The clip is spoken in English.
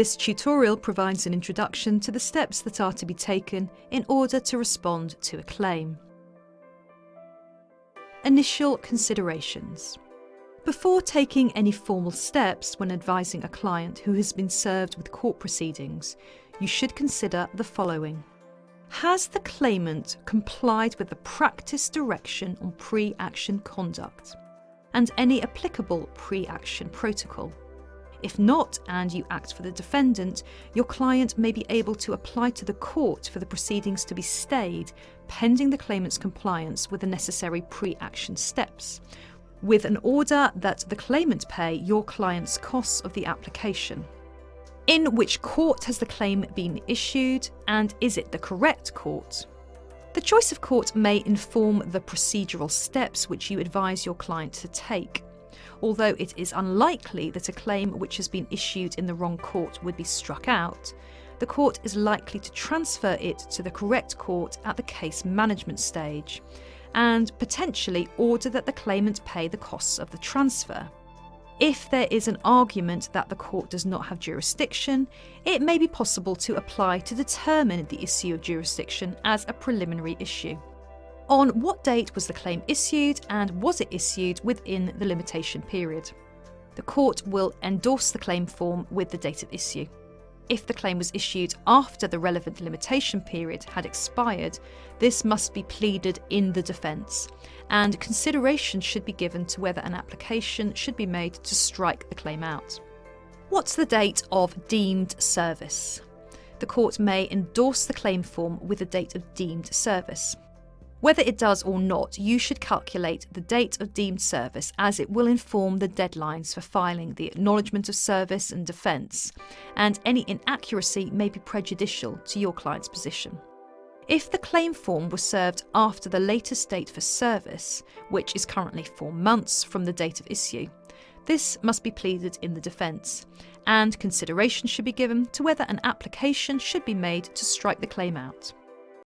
This tutorial provides an introduction to the steps that are to be taken in order to respond to a claim. Initial considerations. Before taking any formal steps when advising a client who has been served with court proceedings, you should consider the following. Has the claimant complied with the practice direction on pre-action conduct and any applicable pre-action protocol? If not, and you act for the defendant, your client may be able to apply to the court for the proceedings to be stayed pending the claimant's compliance with the necessary pre-action steps, with an order that the claimant pay your client's costs of the application. In which court has the claim been issued, and is it the correct court? The choice of court may inform the procedural steps which you advise your client to take. Although it is unlikely that a claim which has been issued in the wrong court would be struck out, the court is likely to transfer it to the correct court at the case management stage, and potentially order that the claimant pay the costs of the transfer. If there is an argument that the court does not have jurisdiction, it may be possible to apply to determine the issue of jurisdiction as a preliminary issue. On what date was the claim issued, and was it issued within the limitation period? The court will endorse the claim form with the date of issue. If the claim was issued after the relevant limitation period had expired, this must be pleaded in the defence, and consideration should be given to whether an application should be made to strike the claim out. What's the date of deemed service? The court may endorse the claim form with the date of deemed service. Whether it does or not, you should calculate the date of deemed service, as it will inform the deadlines for filing the acknowledgement of service and defence, and any inaccuracy may be prejudicial to your client's position. If the claim form was served after the latest date for service, which is currently 4 months from the date of issue, this must be pleaded in the defence, and consideration should be given to whether an application should be made to strike the claim out.